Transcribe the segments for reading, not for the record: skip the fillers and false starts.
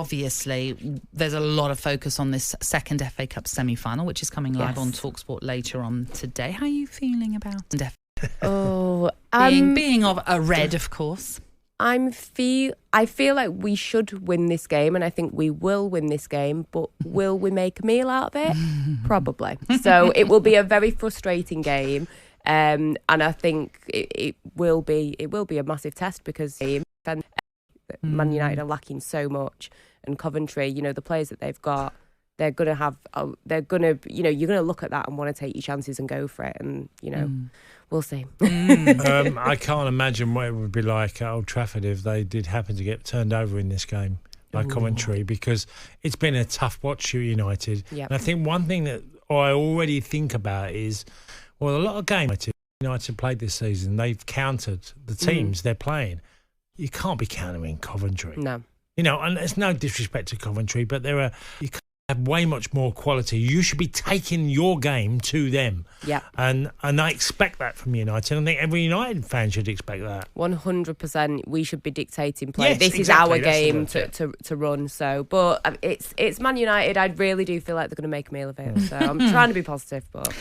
obviously, there's a lot of focus on this second FA Cup semi-final, which is coming live on talkSPORT later on today. How are you feeling about it? Being of a red, of course. I feel like we should win this game, and I think we will win this game, but will we make a meal out of it? Probably. So it will be a very frustrating game, and I think it will be a massive test because Man United are lacking so much, and Coventry, the players that they've got, you're going to look at that and want to take your chances and go for it, and we'll see. I can't imagine what it would be like at Old Trafford if they did happen to get turned over in this game by Coventry, because it's been a tough watch for United. Yep. And I think one thing that I already think about is, a lot of games United played this season, they've countered the teams they're playing. You can't be countering Coventry. No. And there's no disrespect to Coventry, but you have way much more quality. You should be taking your game to them. Yeah. And I expect that from United. I think every United fan should expect that. 100%. We should be dictating play. Yes, this exactly. is our game to run. So, but it's Man United. I really do feel like they're going to make a meal of it. So I'm trying to be positive. But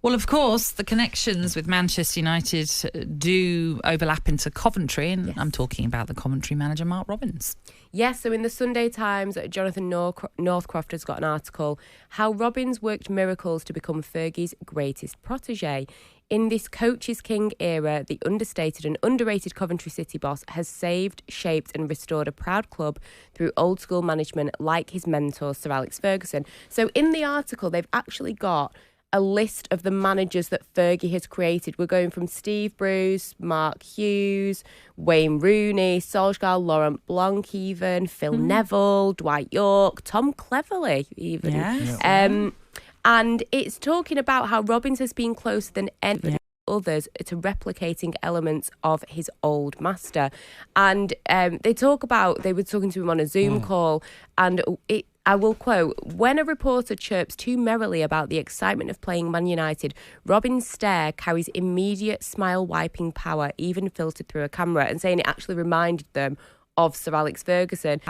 well, of course, the connections with Manchester United do overlap into Coventry, and I'm talking about the Coventry manager, Mark Robins. Yes, so in the Sunday Times, Jonathan Northcroft has got an article, How Robins Worked Miracles to Become Fergie's Greatest Protégé. In this coach's king era, the understated and underrated Coventry City boss has saved, shaped and restored a proud club through old-school management like his mentor, Sir Alex Ferguson. So in the article, they've actually got a list of the managers that Fergie has created. We're going from Steve Bruce, Mark Hughes, Wayne Rooney, Solskjaer, Laurent Blanc even, Phil Neville, Dwight York, Tom Cleverley even. Yes. And it's talking about how Robins has been closer than any others to replicating elements of his old master. And they were talking to him on a Zoom call, and I will quote, when a reporter chirps too merrily about the excitement of playing Man United, Robin's stare carries immediate smile-wiping power, even filtered through a camera, and saying it actually reminded them of Sir Alex Ferguson.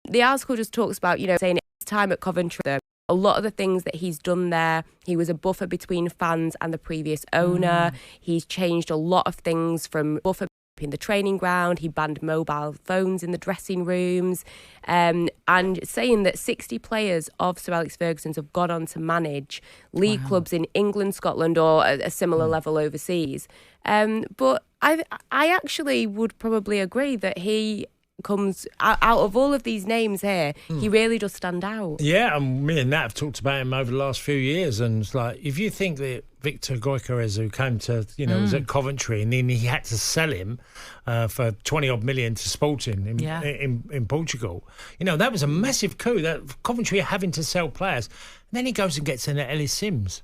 The article just talks about, saying his time at Coventry, a lot of the things that he's done there. He was a buffer between fans and the previous owner. He's changed a lot of things from buffer in the training ground. He banned mobile phones in the dressing rooms, and saying that 60 players of Sir Alex Ferguson's have gone on to manage league clubs in England, Scotland, or a similar level overseas. But I actually would probably agree that he comes out of all of these names here, he really does stand out. Yeah, and me and Nat have talked about him over the last few years, and it's like, if you think that Victor Gyökeres, who came to, was at Coventry, and then he had to sell him for 20 odd million to Sporting in Portugal, that was a massive coup, that Coventry are having to sell players. And then he goes and gets in at Ellis Sims,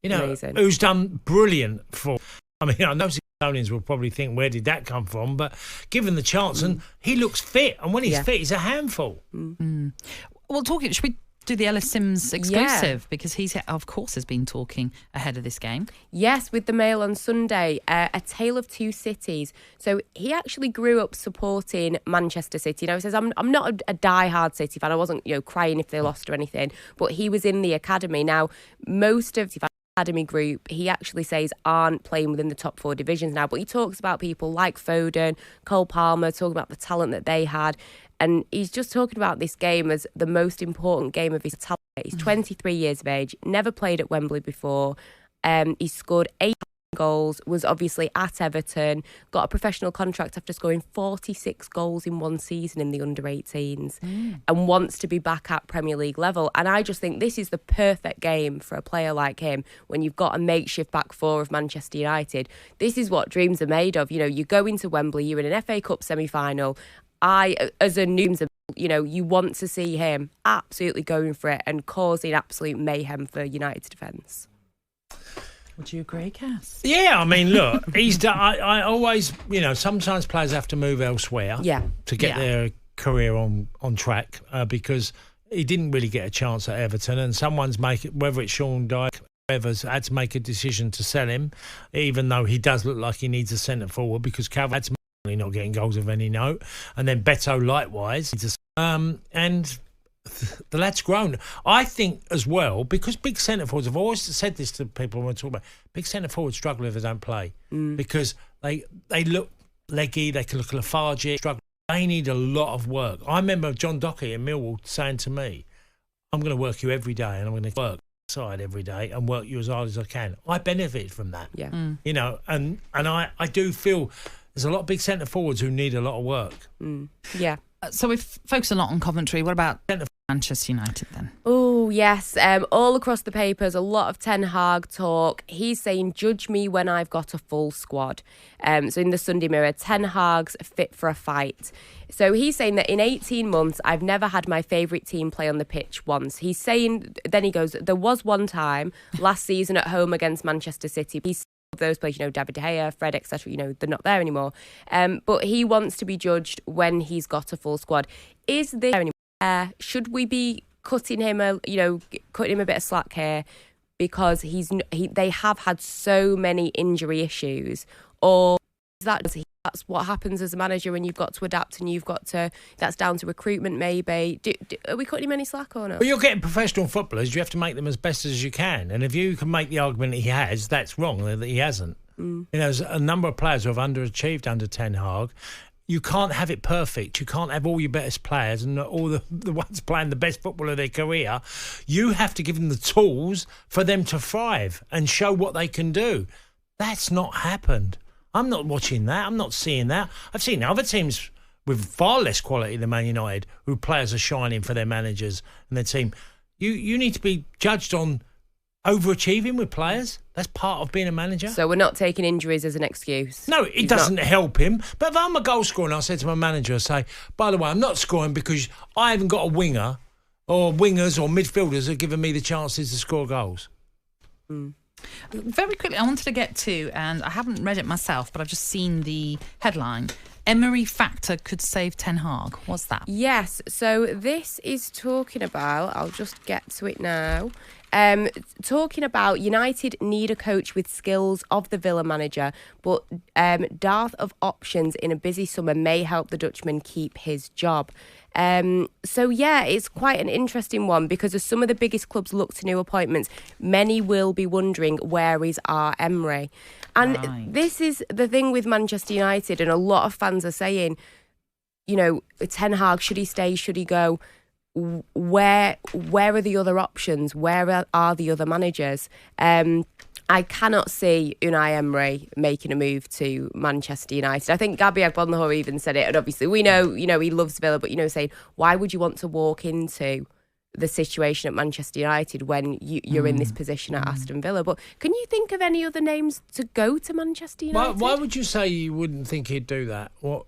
Amazing. Who's done brilliant for, I know Estonians will probably think, where did that come from? But given the chance, and he looks fit, and when he's fit, he's a handful. Well, should we do the Ellis Sims exclusive? Because he's, of course, has been talking ahead of this game. Yes, with the Mail on Sunday, A Tale of Two Cities. So he actually grew up supporting Manchester City. He says, I'm not a die-hard City fan. I wasn't, crying if they lost or anything. But he was in the academy. Now, most of the academy group, he actually says, aren't playing within the top 4 divisions now, but he talks about people like Foden, Cole Palmer, talking about the talent that they had, and he's just talking about this game as the most important game of his talent. He's 23 years of age, never played at Wembley before. He scored 8 goals, was obviously at Everton, got a professional contract after scoring 46 goals in one season in the under-18s, and wants to be back at Premier League level. And I just think this is the perfect game for a player like him when you've got a makeshift back 4 of Manchester United. This is what dreams are made of. You go into Wembley, you're in an FA Cup semi-final. As a news, you want to see him absolutely going for it and causing absolute mayhem for United's defence. Would you agree, Cass? Yeah, look, he's done. I always, sometimes players have to move elsewhere to get their career on track, because he didn't really get a chance at Everton, and whether it's Sean Dyche, whoever's had to make a decision to sell him, even though he does look like he needs a centre forward, because Calvert's not getting goals of any note, and then Beto likewise. And the lad's grown. I think as well, because big centre forwards, I've always said this to people when I talk about big centre forwards struggle if they don't play because they look leggy, they can look lethargic, struggle. They need a lot of work. I remember John Dockey in Millwall saying to me, I'm going to work you every day and I'm going to work side every day and work you as hard as I can. I benefit from that. Yeah. You know, and I do feel there's a lot of big centre forwards who need a lot of work. Yeah. So we've focused a lot on Coventry. What about Manchester United then? Oh, yes. All across the papers, a lot of Ten Hag talk. He's saying, judge me when I've got a full squad. So in the Sunday Mirror, Ten Hag's fit for a fight. So he's saying that in 18 months, I've never had my favourite team play on the pitch once. He's saying, then he goes, there was one time last season at home against Manchester City. He's those players, you know, David De Gea, Fred, etc., you know, they're not there anymore. But he wants to be judged when he's got a full squad. Is this anymore? Should we be cutting him a bit of slack here because they have had so many injury issues, or is that's what happens as a manager and you've got to adapt and that's down to recruitment maybe. Are we cutting him any slack or not? Well, you're getting professional footballers, you have to make them as best as you can, and if you can make the argument he has, that's wrong, that he hasn't. You know, there's a number of players who have underachieved under Ten Hag. You can't have it perfect. You can't have all your best players and all the ones playing the best football of their career. You have to give them the tools for them to thrive and show what they can do. That's not happened. I'm not watching that. I'm not seeing that. I've seen other teams with far less quality than Man United who players are shining for their managers and their team. You need to be judged on overachieving with players. That's part of being a manager. So we're not taking injuries as an excuse. No, it doesn't help him. But if I'm a goal scorer and I said to my manager, I say, by the way, I'm not scoring because I haven't got a winger or wingers or midfielders who are giving me the chances to score goals. Very quickly, I wanted to get to, and I haven't read it myself, but I've just seen the headline. Emery factor could save Ten Hag. What's that? Yes, so this is talking about, I'll just get to it now, talking about United need a coach with skills of the Villa manager, but dearth of options in a busy summer may help the Dutchman keep his job. So yeah, it's quite an interesting one because as some of the biggest clubs look to new appointments, many will be wondering, where is our Emery? And this is the thing with Manchester United, and a lot of fans are saying, you know, Ten Hag, should he stay, should he go? Where are the other options? Where are the other managers? I cannot see Unai Emery making a move to Manchester United. I think Gabi Agbonlahor even said it, and obviously we know, you know, he loves Villa, but, you know, saying, why would you want to walk into the situation at Manchester United when you're in this position at Aston Villa? But can you think of any other names to go to Manchester United? Why would you say you wouldn't think he'd do that? What?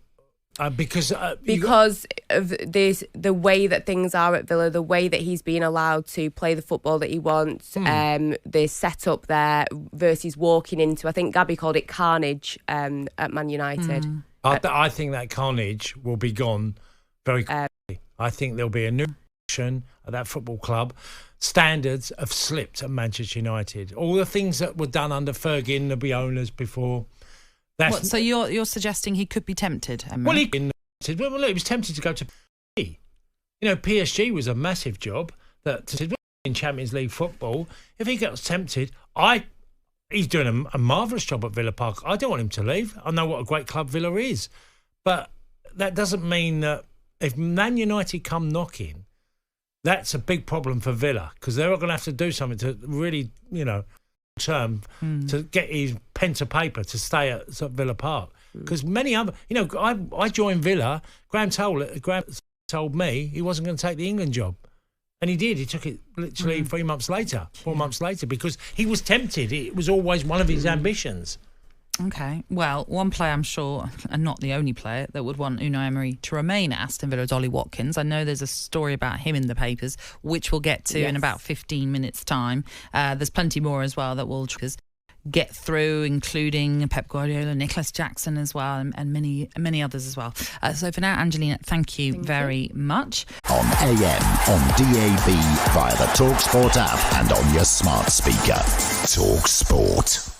Because of this, the way that things are at Villa, the way that he's being allowed to play the football that he wants, the setup there versus walking into, I think Gabby called it carnage at Man United. I think that carnage will be gone very quickly. I think there'll be a new action at that football club. Standards have slipped at Manchester United. All the things that were done under Fergie, there'll be owners before. So you're suggesting he could be tempted, Emery? Well, he was tempted to go to PSG. You know, PSG was a massive job in Champions League football. If he gets tempted, he's doing a marvellous job at Villa Park. I don't want him to leave. I know what a great club Villa is. But that doesn't mean that if Man United come knocking, that's a big problem for Villa because they're going to have to do something to really, you know, term to get his pen to paper to stay at Villa Park. Because many other, you know, I joined Villa. Graham told me he wasn't going to take the England job. And he did. He took it literally 4 months later, because he was tempted. It was always one of his ambitions. Okay. Well, one player I'm sure, and not the only player, that would want Unai Emery to remain at Aston Villa is Ollie Watkins. I know there's a story about him in the papers, which we'll get to in about 15 minutes' time. There's plenty more as well that we'll get through, including Pep Guardiola, Nicholas Jackson as well, and many others as well. So for now, Angelina, thank you very much. On AM, on DAB, via the talkSPORT app and on your smart speaker. talkSPORT.